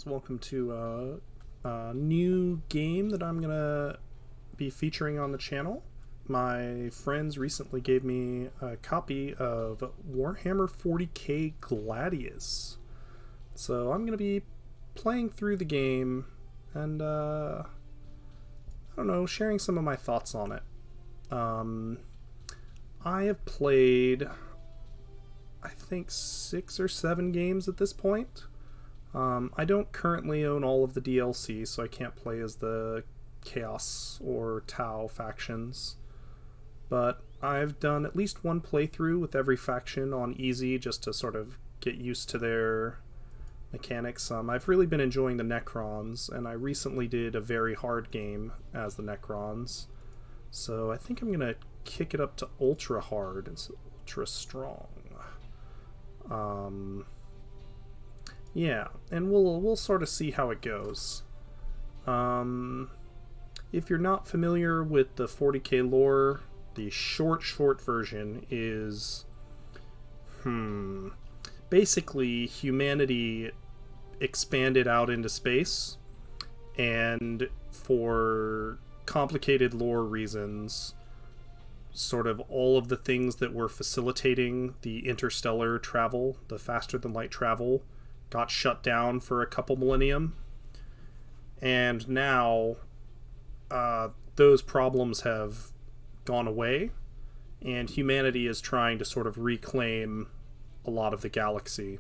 guys, welcome to a new game that I'm gonna be featuring on the channel. My friends recently gave me a copy of Warhammer 40k Gladius, so I'm gonna be playing through the game and I don't know, sharing some of my thoughts on it. I have played, I think, 6 or 7 games at this point. I don't currently own all of the DLC, so I can't play as the Chaos or Tau factions. But I've done at least one playthrough with every faction on easy just to sort of get used to their mechanics. I've really been enjoying the Necrons, and I recently did a very hard game as the Necrons. So I think I'm going to kick it up to ultra hard. It's ultra strong. Yeah, and we'll sort of see how it goes. If you're not familiar with the 40k lore, the short version is basically humanity expanded out into space, and for complicated lore reasons, sort of all of the things that were facilitating the interstellar travel, the faster than light travel, got shut down for a couple millennium, and now those problems have gone away, and humanity is trying to sort of reclaim a lot of the galaxy.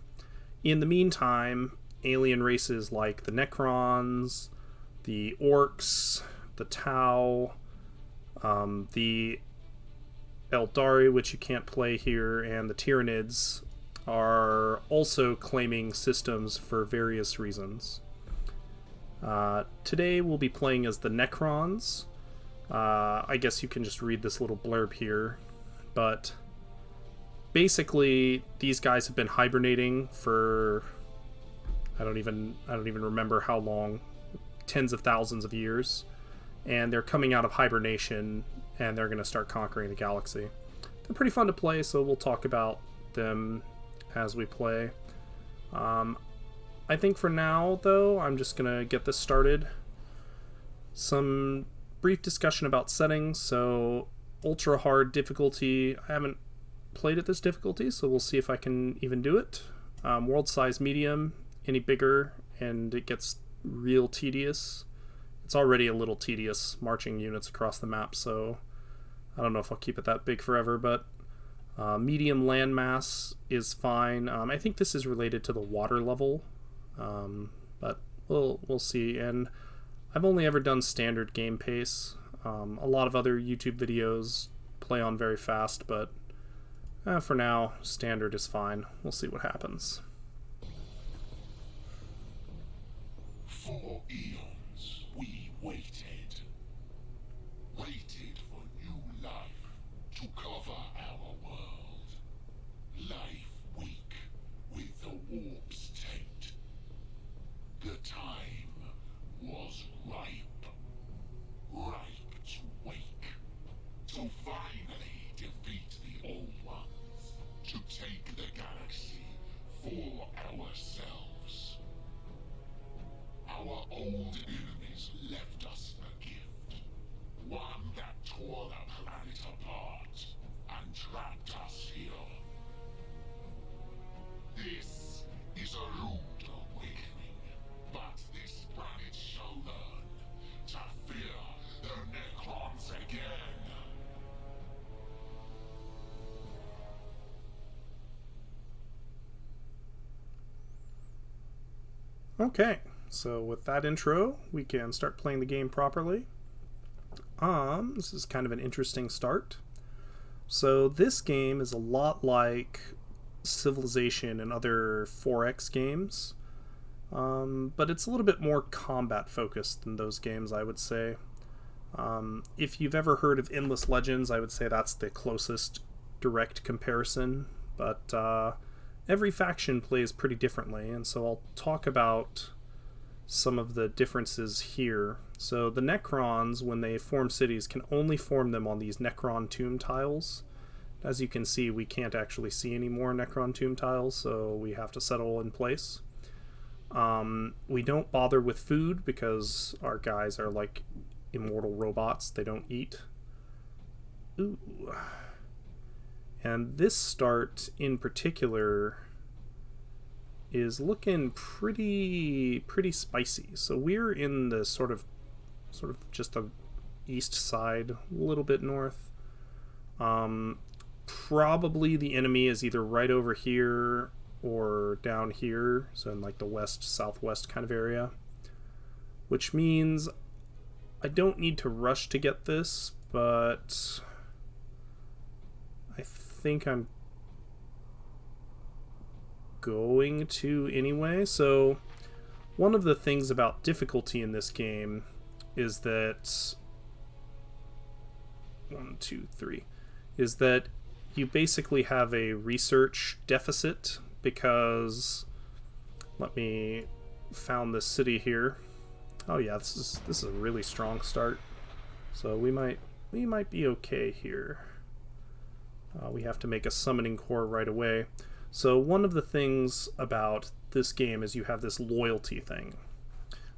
In the meantime, alien races like the Necrons, the Orcs, the Tau, the Eldari, which you can't play here, and the Tyranids are also claiming systems for various reasons. Today we'll be playing as the Necrons. I guess you can just read this little blurb here, but basically these guys have been hibernating for I don't even remember how long, tens of thousands of years, and they're coming out of hibernation and they're going to start conquering the galaxy. They're pretty fun to play, so we'll talk about them as we play. I think for now, though, I'm just gonna get this started. Some brief discussion about settings. So ultra hard difficulty, I haven't played at this difficulty, so we'll see if I can even do it. World size medium, any bigger and it gets real tedious. It's already a little tedious marching units across the map, so I don't know if I'll keep it that big forever, but medium landmass is fine. I think this is related to the water level, but we'll see. And I've only ever done standard game pace. A lot of other YouTube videos play on very fast, but for now, standard is fine. We'll see what happens. For eons we waited for new life to cover our world. Life weak with the warp's taint. The time was ripe to wake, to finally defeat the old ones, to take the galaxy for ourselves. Our old enemies left us a gift, one that tore the planet apart and trapped us here. This is a rude awakening, but this planet shall learn to fear the Necrons again. Okay, so with that intro, we can start playing the game properly. This is kind of an interesting start. So this game is a lot like Civilization and other 4X games, but it's a little bit more combat focused than those games, I would say. If you've ever heard of Endless Legends, I would say that's the closest direct comparison, but every faction plays pretty differently, and so I'll talk about some of the differences here. So the Necrons, when they form cities, can only form them on these Necron tomb tiles. As you can see, we can't actually see any more Necron tomb tiles, so we have to settle in place. We don't bother with food because our guys are like immortal robots. They don't eat. Ooh. And this start in particular is looking pretty spicy. So we're in the sort of just the east side, a little bit north. Probably the enemy is either right over here or down here, so in like the west southwest kind of area, which means I don't need to rush to get this, but I think I'm going to anyway. So one of the things about difficulty in this game is that is that you basically have a research deficit, because let me found this city here. Oh yeah, this is a really strong start. So we might be okay here. We have to make a summoning core right away. So one of the things about this game is you have this loyalty thing.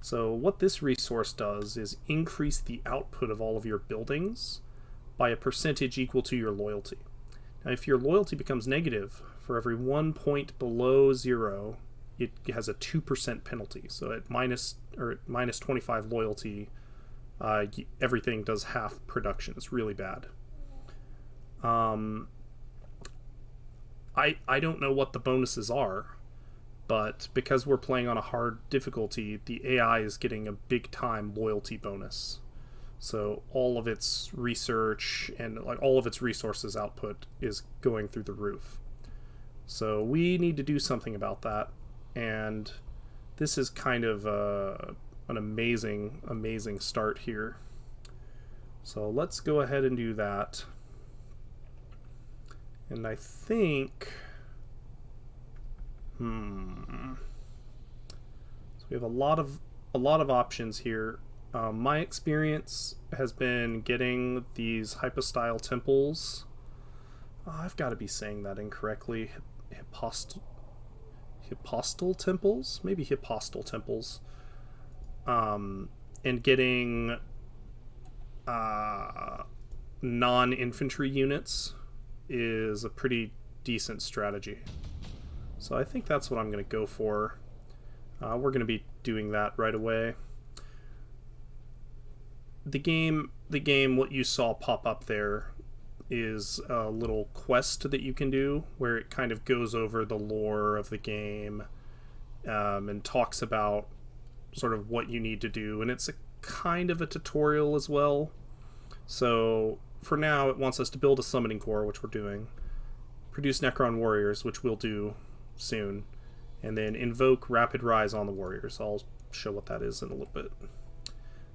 So what this resource does is increase the output of all of your buildings by a percentage equal to your loyalty. Now, if your loyalty becomes negative, for every 1 point below 0, it has a 2% penalty. So at minus 25 loyalty, everything does half production. It's really bad. I don't know what the bonuses are, but because we're playing on a hard difficulty, the AI is getting a big time loyalty bonus. So all of its research and like all of its resources output is going through the roof. So we need to do something about that, and this is kind of an amazing start here. So let's go ahead and do that. And I think so we have a lot of options here. My experience has been getting these hypostyle temples. I've got to be saying that incorrectly. Hypostal temples? Maybe hypostal temples. And getting non-infantry units is a pretty decent strategy. So I think that's what I'm going to go for. We're going to be doing that right away. The game, what you saw pop up there is a little quest that you can do where it kind of goes over the lore of the game and talks about sort of what you need to do, and it's a kind of a tutorial as well. So for now, it wants us to build a summoning core, which we're doing, produce Necron warriors, which we'll do soon, and then invoke rapid rise on the warriors. I'll show what that is in a little bit.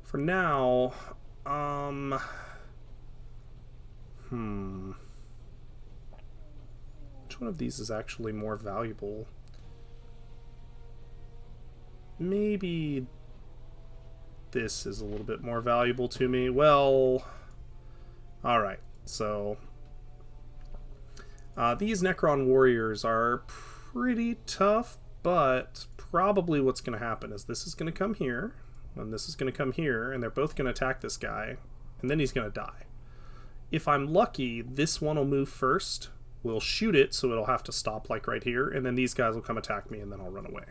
For now, which one of these is actually more valuable? Maybe this is a little bit more valuable to me. Well, alright, so these Necron warriors are pretty tough, but probably what's going to happen is this is going to come here, and this is going to come here, and they're both going to attack this guy, and then he's going to die. If I'm lucky, this one will move first. We'll shoot it, so it'll have to stop like right here, and then these guys will come attack me, and then I'll run away.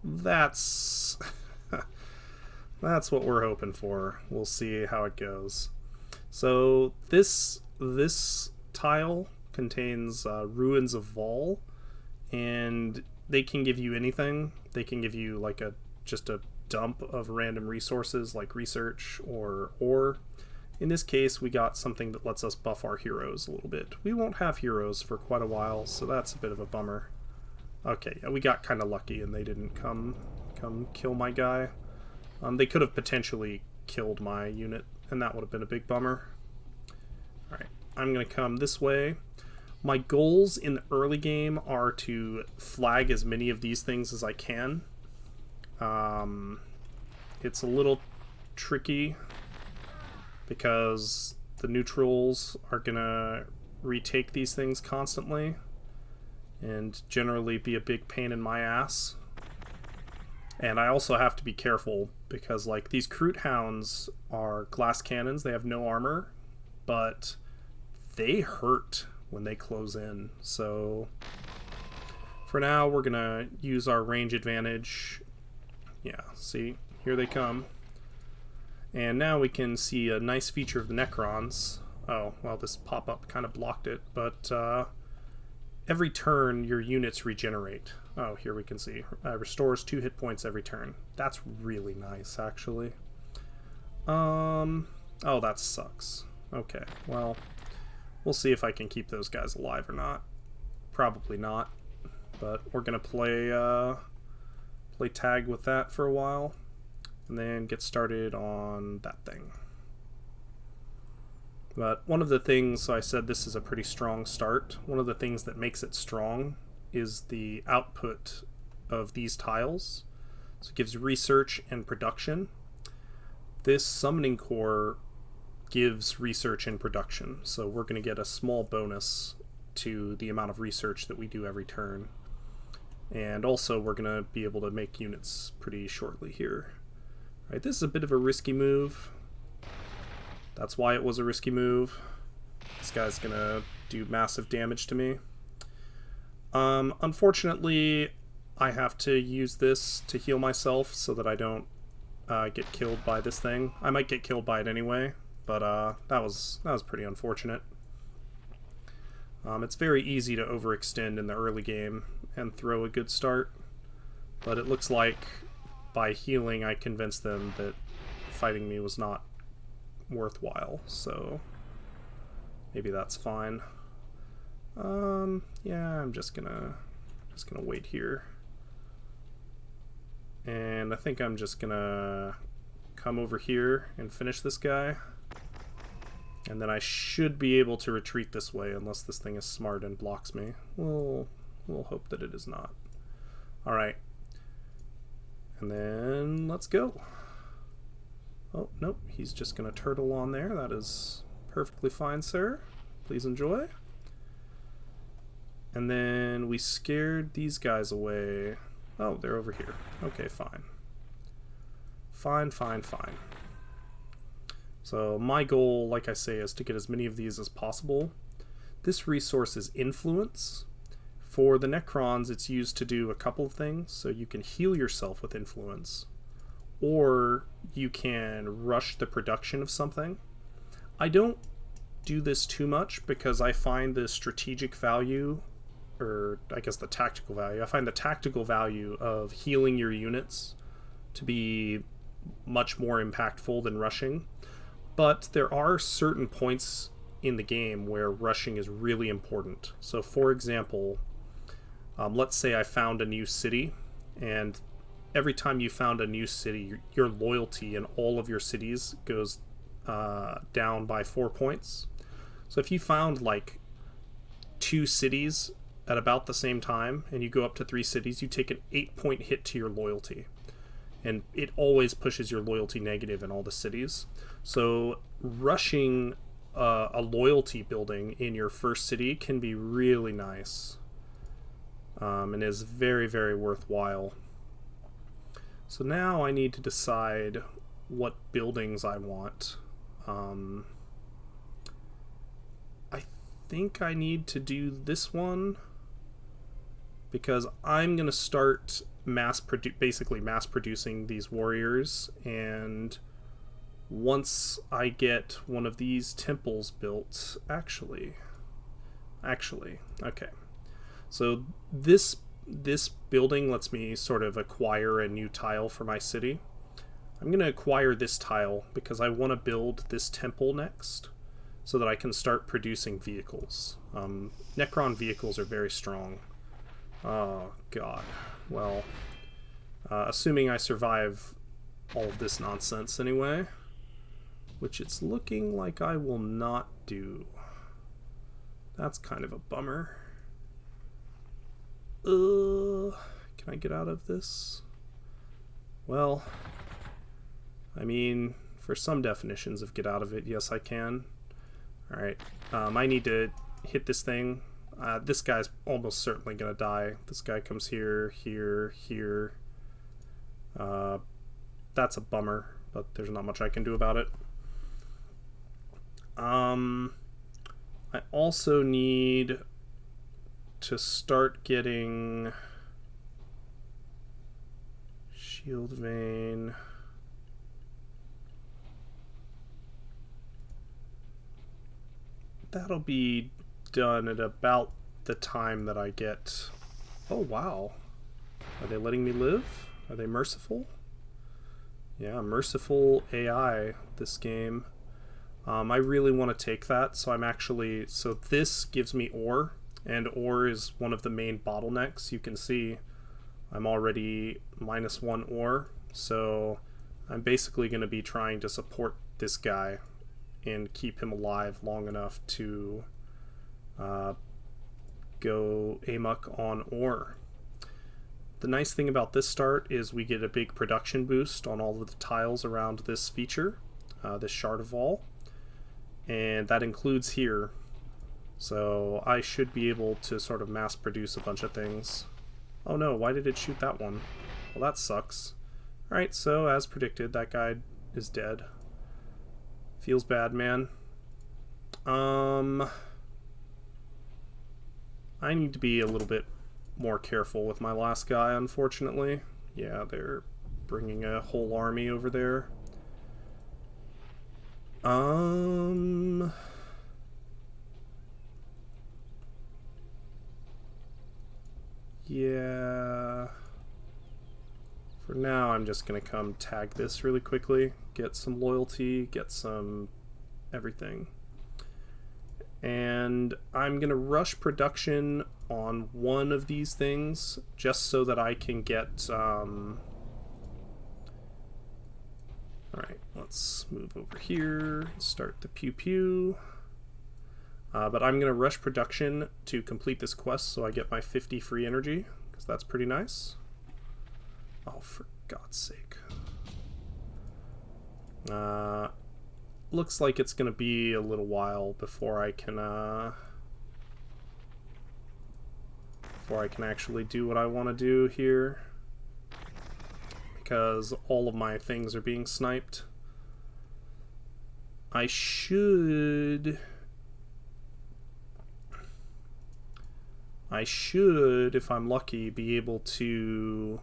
That's that's what we're hoping for. We'll see how it goes. So this tile contains Ruins of Vol, and they can give you anything. They can give you like just a dump of random resources like research or ore. In this case, we got something that lets us buff our heroes a little bit. We won't have heroes for quite a while, so that's a bit of a bummer. Okay, yeah, we got kind of lucky and they didn't come kill my guy. They could have potentially killed my unit, and that would have been a big bummer. Alright, I'm going to come this way. My goals in the early game are to flag as many of these things as I can. It's a little tricky because the neutrals are going to retake these things constantly and generally be a big pain in my ass. And I also have to be careful because, like, these Kroot Hounds are glass cannons. They have no armor, but they hurt when they close in. So for now, we're going to use our range advantage. Yeah, see? Here they come. And now we can see a nice feature of the Necrons. Oh, well, this pop-up kind of blocked it, but every turn your units regenerate. Oh, here we can see. Restores 2 hit points every turn. That's really nice, actually. Oh, that sucks. Okay, well, we'll see if I can keep those guys alive or not. Probably not, but we're gonna play tag with that for a while, and then get started on that thing. But one of the things, so I said this is a pretty strong start. One of the things that makes it strong is the output of these tiles. So it gives research and production. This summoning core gives research and production, so we're going to get a small bonus to the amount of research that we do every turn. And also we're going to be able to make units pretty shortly here. All right, this is a bit of a risky move. That's why it was a risky move. This guy's going to do massive damage to me. Unfortunately, I have to use this to heal myself so that I don't get killed by this thing. I might get killed by it anyway, but that was pretty unfortunate. It's very easy to overextend in the early game and throw a good start, but it looks like by healing I convinced them that fighting me was not worthwhile, so maybe that's fine. Yeah, I'm just gonna wait here, and I think I'm just gonna come over here and finish this guy, and then I should be able to retreat this way unless this thing is smart and blocks me. We'll hope that it is not. All right, and then let's go. Oh, nope, he's just going to turtle on there. That is perfectly fine, sir. Please enjoy. And then we scared these guys away. Oh, they're over here. Okay, fine. Fine. So my goal, like I say, is to get as many of these as possible. This resource is influence. For the Necrons, it's used to do a couple of things. So you can heal yourself with influence, or you can rush the production of something. I don't do this too much because I find the strategic value, or I guess the tactical value, I find the tactical value of healing your units to be much more impactful than rushing. But there are certain points in the game where rushing is really important. So for example, let's say I found a new city, and every time you found a new city, your loyalty in all of your cities goes down by 4 points. So if you found like 2 cities at about the same time and you go up to 3 cities, you take an 8-point hit to your loyalty. And it always pushes your loyalty negative in all the cities. So rushing a loyalty building in your first city can be really nice, and is very, very worthwhile. So now I need to decide what buildings I want. I think I need to do this one because I'm going to start basically mass producing these warriors, and once I get one of these temples built, actually, okay. So this building lets me sort of acquire a new tile for my city. I'm going to acquire this tile because I want to build this temple next so that I can start producing vehicles. Necron vehicles are very strong. Oh, God. Well, assuming I survive all of this nonsense anyway, which it's looking like I will not do. That's kind of a bummer. Can I get out of this? Well, I mean, for some definitions of get out of it, yes I can. Alright, I need to hit this thing. This guy's almost certainly gonna die. This guy comes here, here, here. That's a bummer, but there's not much I can do about it. I also need to start getting shield vein. That'll be done at about the time that I get... Oh, wow. Are they letting me live? Are they merciful? Yeah, merciful AI, this game. I really want to take that, so I'm actually... So this gives me ore, and ore is one of the main bottlenecks. You can see I'm already -1 ore, so I'm basically going to be trying to support this guy and keep him alive long enough to go amok on ore. The nice thing about this start is we get a big production boost on all of the tiles around this feature, this shard of wall, and that includes here. So I should be able to sort of mass produce a bunch of things. Oh no, why did it shoot that one? Well, that sucks. Alright, so as predicted, that guy is dead. Feels bad, man. I need to be a little bit more careful with my last guy, unfortunately. Yeah, they're bringing a whole army over there. Yeah. For now, I'm just gonna come tag this really quickly, get some loyalty, get some everything. And I'm gonna rush production on one of these things just so that I can get alright, let's move over here, start the pew pew. But I'm gonna rush production to complete this quest so I get my 50 free energy, because that's pretty nice. Oh, for God's sake. Looks like it's gonna be a little while before I can actually do what I want to do here, because all of my things are being sniped. I should, if I'm lucky, be able to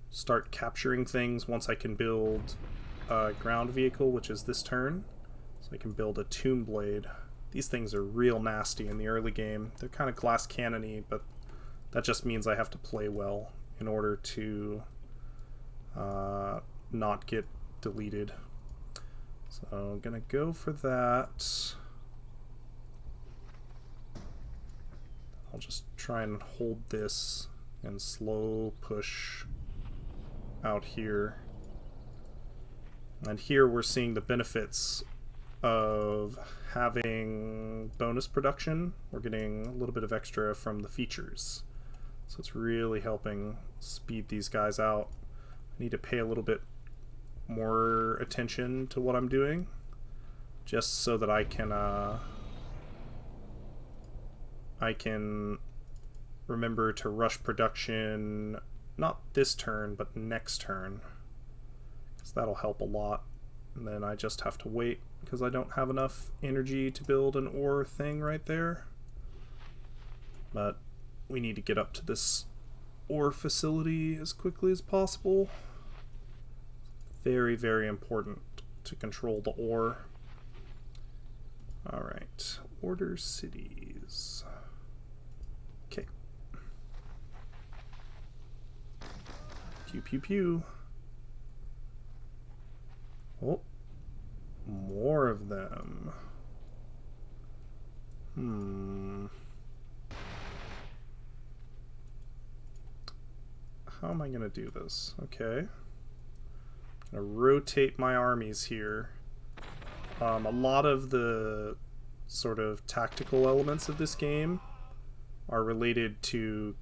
start capturing things once I can build a ground vehicle, which is this turn. So I can build a tomb blade. These things are real nasty in the early game. They're kind of glass cannon-y, but that just means I have to play well in order to not get deleted. So I'm gonna go for that. I'll just try and hold this and slow push out here. And here we're seeing the benefits of having bonus production. We're getting a little bit of extra from the features. So it's really helping speed these guys out. I need to pay a little bit more attention to what I'm doing, just so that I can remember to rush production, not this turn, but next turn. So that'll help a lot. And then I just have to wait because I don't have enough energy to build an ore thing right there. But we need to get up to this ore facility as quickly as possible. Very, very important to control the ore. Alright, order cities. Okay. Pew pew pew. Oh, more of them. How am I gonna do this? Okay. I'm gonna rotate my armies here. A lot of the sort of tactical elements of this game are related to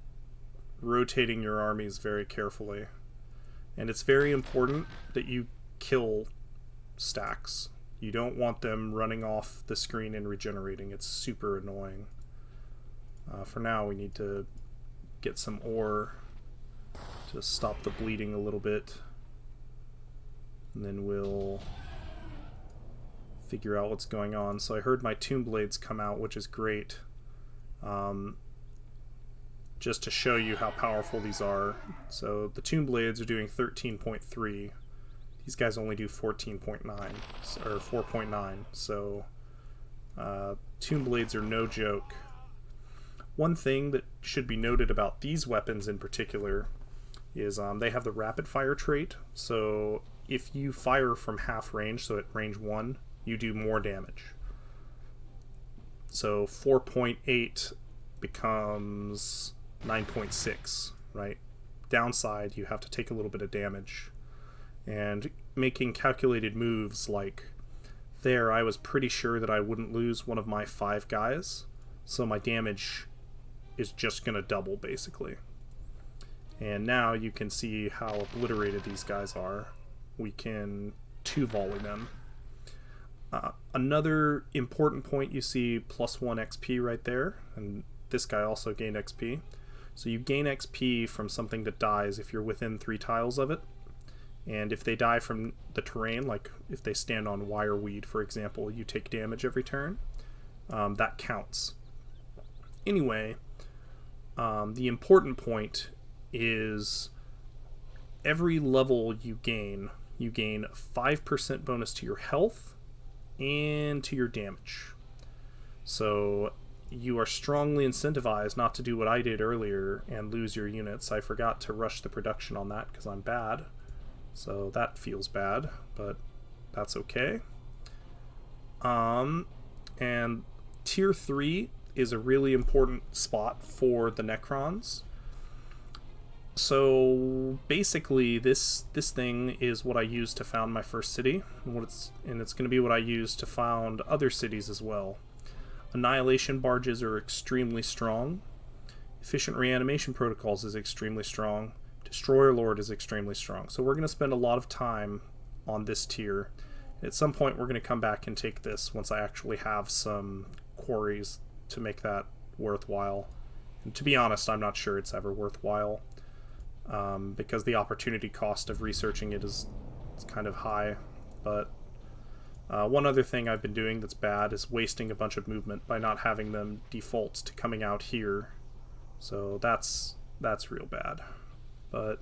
rotating your armies very carefully. And it's very important that you kill stacks. You don't want them running off the screen and regenerating. It's super annoying. For now, we need to get some ore Just stop the bleeding a little bit. And then we'll figure out what's going on. So I heard my Tomb Blades come out, which is great. Just to show you how powerful these are. So the Tomb Blades are doing 13.3. These guys only do 14.9 or 4.9. So Tomb Blades are no joke. One thing that should be noted about these weapons in particular is they have the rapid fire trait. So if you fire from half range, so at range 1, you do more damage. So 4.8 becomes 9.6, right? Downside, you have to take a little bit of damage. And making calculated moves like there, I was pretty sure that I wouldn't lose one of my 5 guys, so my damage is just going to double, basically. And now you can see how obliterated these guys are. We can 2-volley them. Another important point, you see +1 XP right there, and this guy also gained XP. So you gain XP from something that dies if you're within 3 tiles of it. And if they die from the terrain, like if they stand on wireweed, for example, you take damage every turn. That counts. Anyway, the important point is every level you gain a 5% bonus to your health and to your damage. So you are strongly incentivized not to do what I did earlier and lose your units. I forgot to rush the production on that because I'm bad. So that feels bad, but that's okay. And tier 3 is a really important spot for the Necrons. So basically this thing is what I used to found my first city, and it's going to be what I use to found other cities as well. Annihilation barges are extremely strong. Efficient reanimation protocols is extremely strong. Destroyer Lord is extremely strong. So we're going to spend a lot of time on this tier. At some point we're going to come back and take this once I actually have some quarries to make that worthwhile. And to be honest, I'm not sure it's ever worthwhile, because the opportunity cost of researching it is kind of high. But one other thing I've been doing that's bad is wasting a bunch of movement by not having them default to coming out here. So that's real bad. But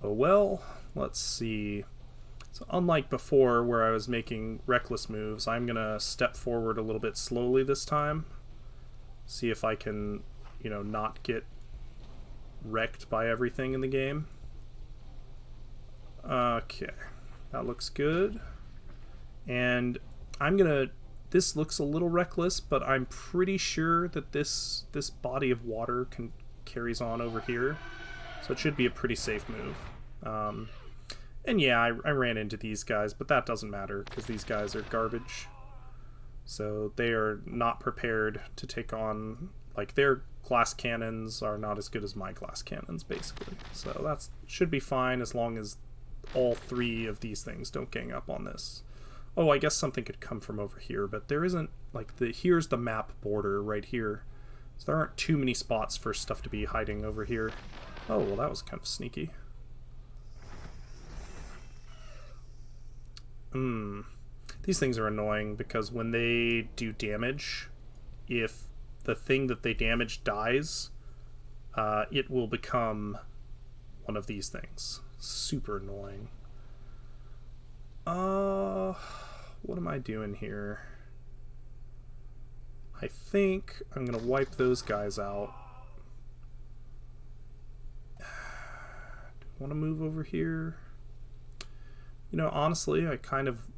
oh well. Let's see. So unlike before where I was making reckless moves, I'm gonna step forward a little bit slowly this time. See if I can, not get wrecked by everything in the game. Okay, that looks good. And this looks a little reckless, but I'm pretty sure that this body of water carries on over here, so it should be a pretty safe move. And yeah, I ran into these guys, but that doesn't matter because these guys are garbage. So they are not prepared to take on, like, their glass cannons are not as good as my glass cannons, basically. So that should be fine as long as all 3 of these things don't gang up on this. Oh, I guess something could come from over here, but there isn't, like, here's the map border right here. So there aren't too many spots for stuff to be hiding over here. Oh, well, that was kind of sneaky. These things are annoying because when they do damage, if the thing that they damage dies, it will become one of these things. Super annoying. What am I doing here? I think I'm gonna wipe those guys out. Do I want to move over here? Honestly, I kind of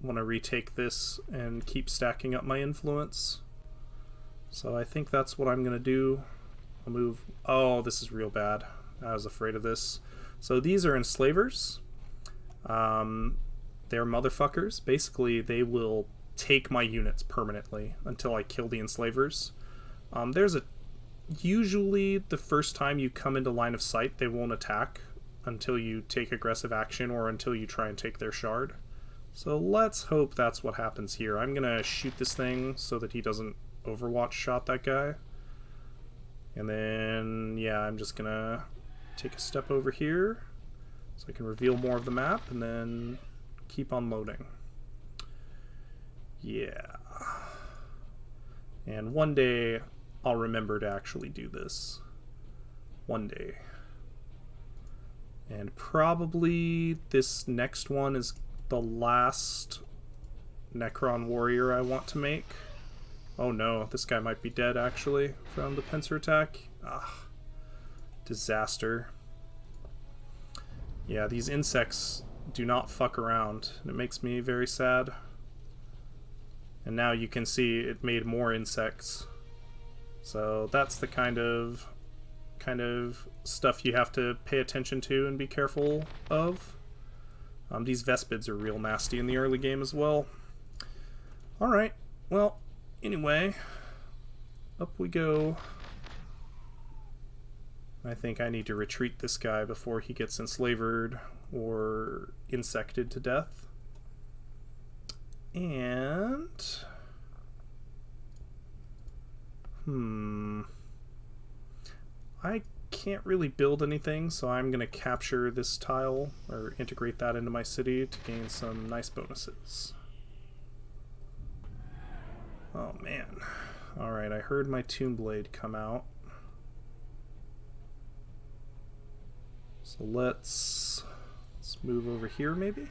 want to retake this and keep stacking up my influence. So I think that's what I'm going to do. I'll move... Oh, this is real bad. I was afraid of this. So these are enslavers. They're motherfuckers. Basically, they will take my units permanently until I kill the enslavers. Usually the first time you come into line of sight, they won't attack until you take aggressive action or until you try and take their shard. So let's hope that's what happens here. I'm gonna shoot this thing so that he doesn't Overwatch shot that guy. And then, yeah, I'm just gonna take a step over here so I can reveal more of the map and then keep on loading. Yeah. And one day I'll remember to actually do this. One day. And probably this next one is the last Necron warrior I want to make. Oh no, this guy might be dead actually from the pincer attack. Ah, disaster. Yeah, these insects do not fuck around. It makes me very sad. And now you can see it made more insects. So that's the kind of stuff you have to pay attention to and be careful of. These Vespids are real nasty in the early game as well. Alright, well, anyway, up we go. I think I need to retreat this guy before he gets enslaved or insected to death. And... I can't really build anything, so I'm going to capture this tile, or integrate that into my city to gain some nice bonuses. Oh man. Alright, I heard my Tomb Blade come out. So let's move over here maybe?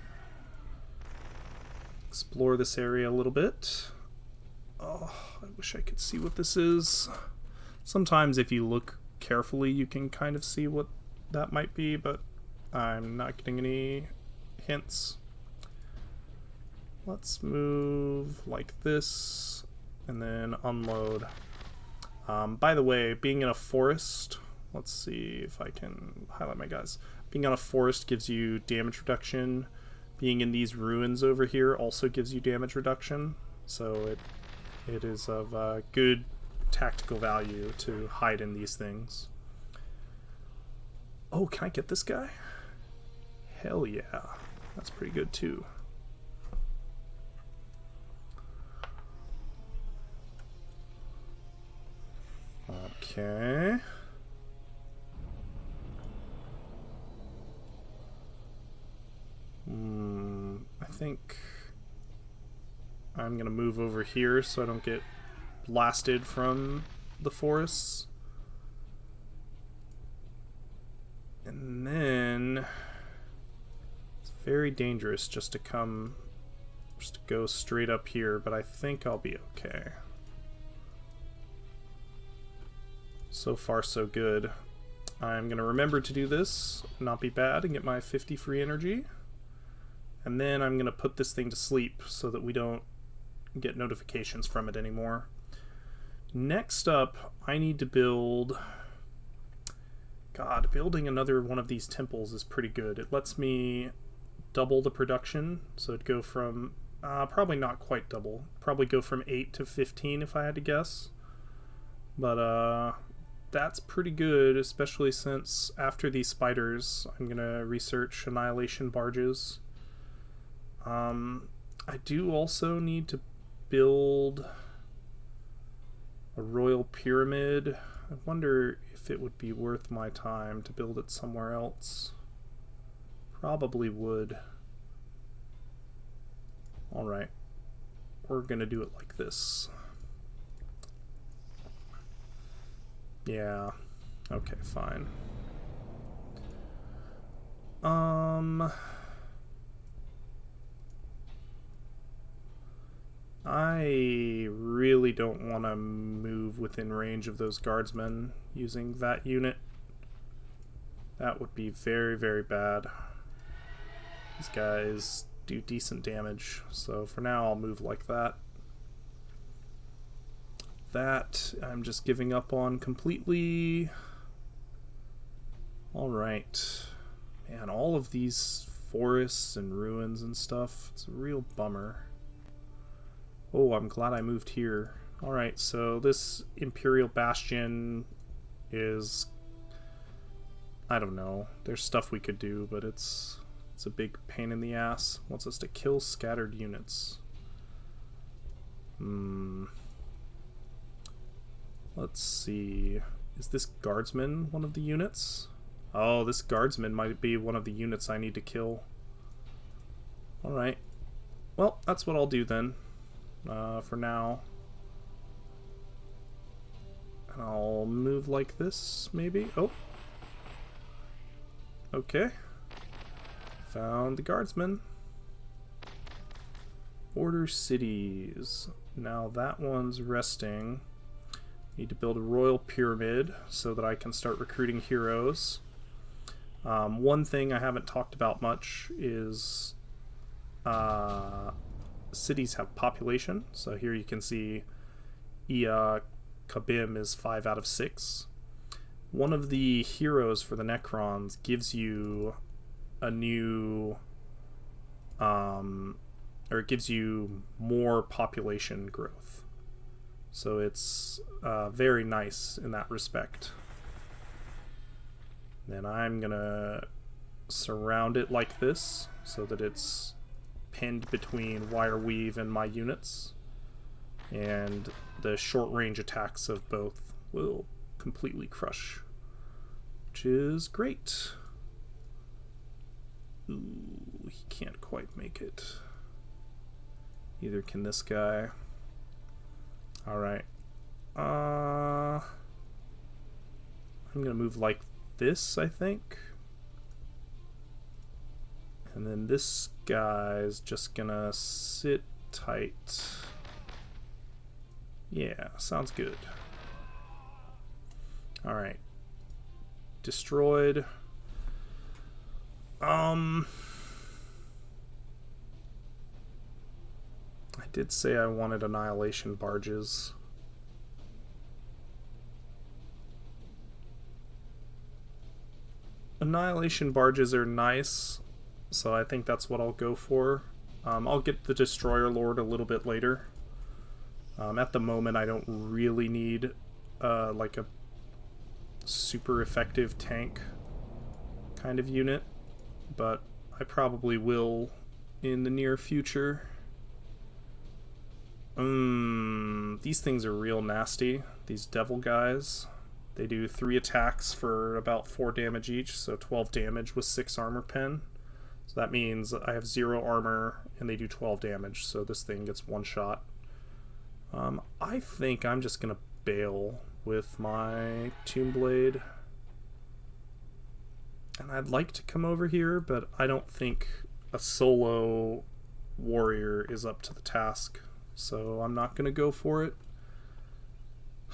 Explore this area a little bit. Oh, I wish I could see what this is. Sometimes if you look carefully you can kind of see what that might be, but I'm not getting any hints. Let's move like this and then unload. By the way, being in a forest, let's see if I can highlight my guys. Being on a forest gives you damage reduction. Being in these ruins over here also gives you damage reduction, so it is of good tactical value to hide in these things. Oh, can I get this guy? Hell yeah. That's pretty good too. Okay. I think I'm gonna move over here so I don't get blasted from the forests. And then it's very dangerous just to go straight up here, but I think I'll be okay. So far so good. I'm gonna remember to do this, not be bad, and get my 50 free energy. And then I'm gonna put this thing to sleep so that we don't get notifications from it anymore. Next up, I need to build... God, building another one of these temples is pretty good. It lets me double the production, so it'd go from... probably not quite double. Probably go from 8 to 15 if I had to guess. But, that's pretty good, especially since after these spiders, I'm gonna research annihilation barges. I do also need to build a royal pyramid. I wonder if it would be worth my time to build it somewhere else. Probably would. Alright. We're gonna do it like this. Yeah. Okay, fine. I really don't want to move within range of those guardsmen using that unit. That would be very, very bad. These guys do decent damage, so for now I'll move like that. That I'm just giving up on completely. Alright. Man, all of these forests and ruins and stuff, it's a real bummer. Oh, I'm glad I moved here. Alright, so this Imperial Bastion is... I don't know. There's stuff we could do, but it's a big pain in the ass. Wants us to kill scattered units. Let's see. Is this guardsman one of the units? Oh, this guardsman might be one of the units I need to kill. Alright. Well, that's what I'll do then. For now. And I'll move like this, maybe. Oh. Okay. Found the guardsman. Order cities. Now that one's resting. Need to build a royal pyramid so that I can start recruiting heroes. One thing I haven't talked about much is cities have population. So here you can see Ia Kabim is 5 out of 6. One of the heroes for the Necrons gives you a new or it gives you more population growth. So it's very nice in that respect. Then I'm gonna surround it like this so that it's pinned between wire weave and my units, and the short range attacks of both will completely crush, which is great. Ooh, he can't quite make it. Neither can this guy. Alright. I'm gonna move like this, I think. And then this guy's just gonna sit tight. Yeah, sounds good. Alright. Destroyed. I did say I wanted annihilation barges. Annihilation barges are nice, so I think that's what I'll go for. I'll get the Destroyer Lord a little bit later. At the moment, I don't really need like a super effective tank kind of unit, but I probably will in the near future. These things are real nasty. These devil guys. They do 3 attacks for about 4 damage each, so 12 damage with 6 armor pen. So that means I have 0 armor and they do 12 damage, so this thing gets 1 shot. I think I'm just gonna bail with my Tomb Blade. And I'd like to come over here, but I don't think a solo warrior is up to the task. So I'm not going to go for it.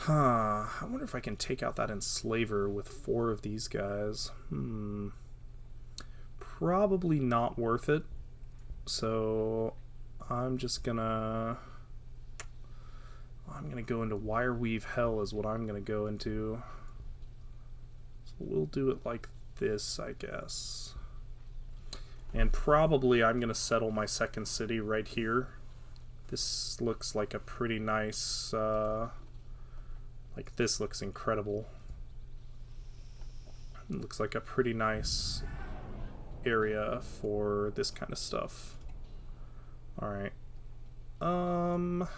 I wonder if I can take out that Enslaver with 4 of these guys. Probably not worth it. So I'm just gonna... I'm gonna go into Wire Weave Hell is what I'm gonna go into. So we'll do it like this, I guess. And probably I'm gonna settle my second city right here. This looks like a pretty nice, like this looks incredible. It looks like a pretty nice area for this kind of stuff. Alright. Can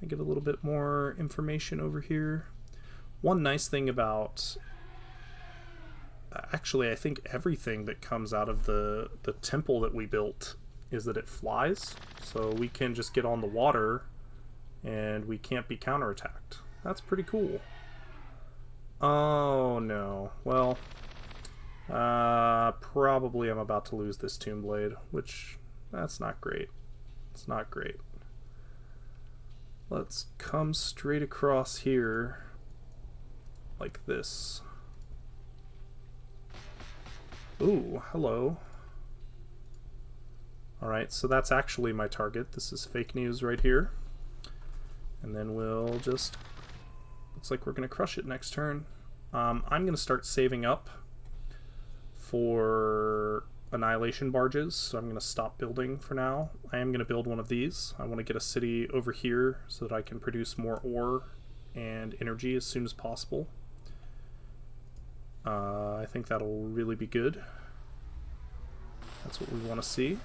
I get a little bit more information over here? One nice thing about... Actually, I think everything that comes out of the temple that we built is that it flies. So we can just get on the water and we can't be counterattacked. That's pretty cool. Oh no. Well, probably I'm about to lose this Tomb Blade, which that's not great. It's not great. Let's come straight across here like this. Ooh, hello. Alright, so that's actually my target. This is fake news right here. And then we'll just... Looks like we're going to crush it next turn. I'm going to start saving up for annihilation barges, so I'm going to stop building for now. I am going to build one of these. I want to get a city over here so that I can produce more ore and energy as soon as possible. I think that'll really be good. That's what we want to see.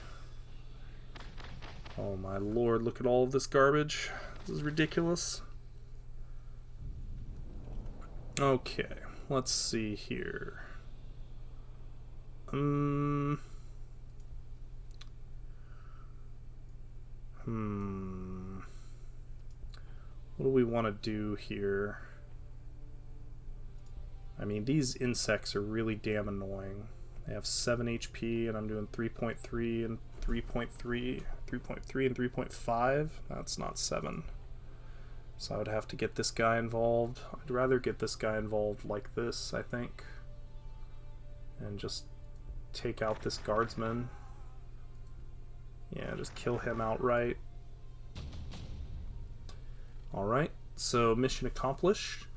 Oh my lord, look at all of this garbage. This is ridiculous. Okay, let's see here. What do we want to do here? I mean, these insects are really damn annoying. They have 7 HP, and I'm doing 3.3 and 3.3, 3.3 and 3.5. That's not 7. So I would have to get this guy involved. I'd rather get this guy involved like this, I think. And just take out this guardsman. Yeah, just kill him outright. Alright, so mission accomplished.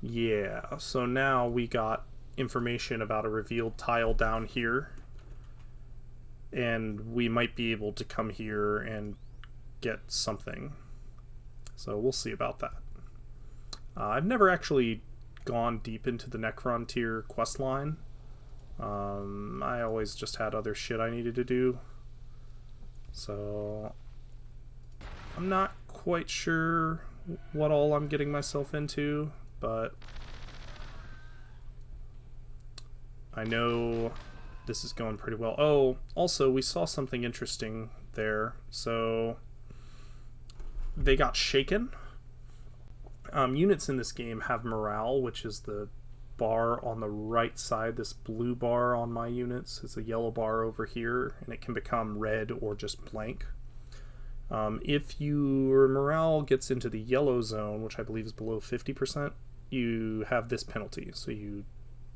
Yeah, so now we got information about a revealed tile down here. And we might be able to come here and get something. So we'll see about that. I've never actually gone deep into the Necron tier questline. I always just had other shit I needed to do. So I'm not quite sure what all I'm getting myself into, but I know this is going pretty well. Oh, also we saw something interesting there. So they got shaken. Units in this game have morale, which is the bar on the right side. This blue bar on my units is a yellow bar over here, and it can become red or just blank. If your morale gets into the yellow zone, which I believe is below 50%, you have this penalty. So you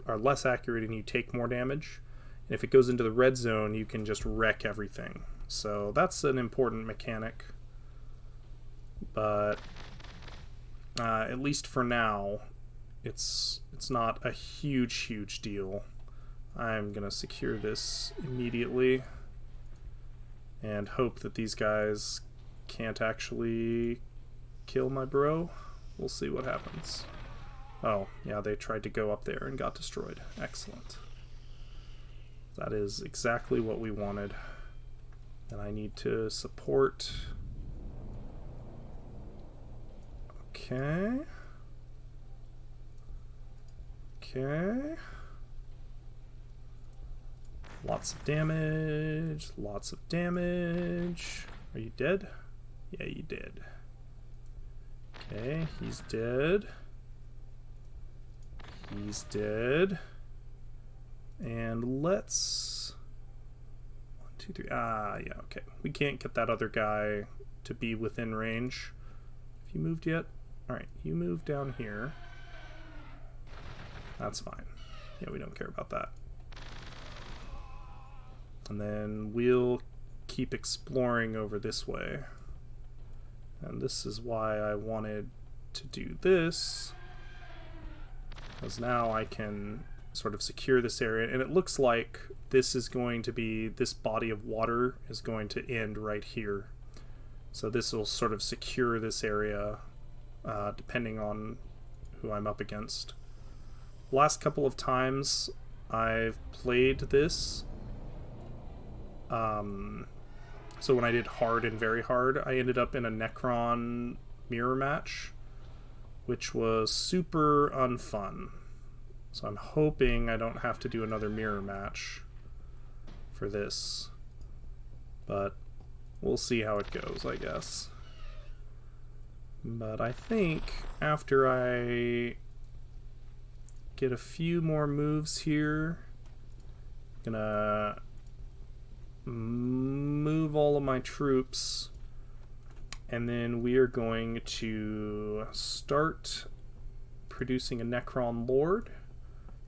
are less accurate and you take more damage. And if it goes into the red zone, you can just wreck everything. So that's an important mechanic. But at least for now, it's not a huge deal. I'm gonna secure this immediately and hope that these guys can't actually kill my bro. We'll see what happens. Oh, yeah, they tried to go up there and got destroyed. Excellent. That is exactly what we wanted. And I need to support. Okay. Okay. Lots of damage. Lots of damage. Are you dead? Yeah, you did. Okay, he's dead. He's dead. And let's... 1, 2, 3... Ah, yeah, okay. We can't get that other guy to be within range. Have you moved yet? Alright, you move down here. That's fine. Yeah, we don't care about that. And then we'll keep exploring over this way. And this is why I wanted to do this. Because now I can sort of secure this area. And it looks like this is going to be, this body of water is going to end right here. So this will sort of secure this area depending on who I'm up against. Last couple of times I've played this, so when I did hard and very hard, I ended up in a Necron mirror match, which was super unfun. So I'm hoping I don't have to do another mirror match for this, but we'll see how it goes, I guess. But I think after I get a few more moves here, I'm gonna move all of my troops, and then we are going to start producing a Necron Lord.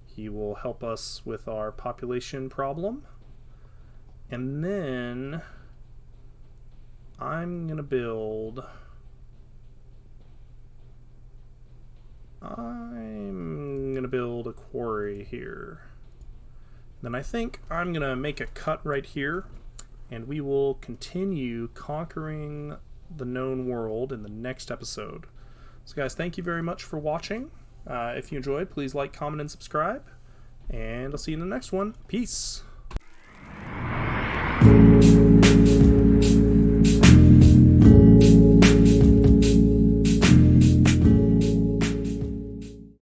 He will help us with our population problem. And then I'm gonna build... a quarry here. Then I think I'm gonna make a cut right here, and we will continue conquering the known world in the next episode. So guys, thank you very much for watching. If you enjoyed, please like, comment, and subscribe, and I'll see you in the next one. Peace.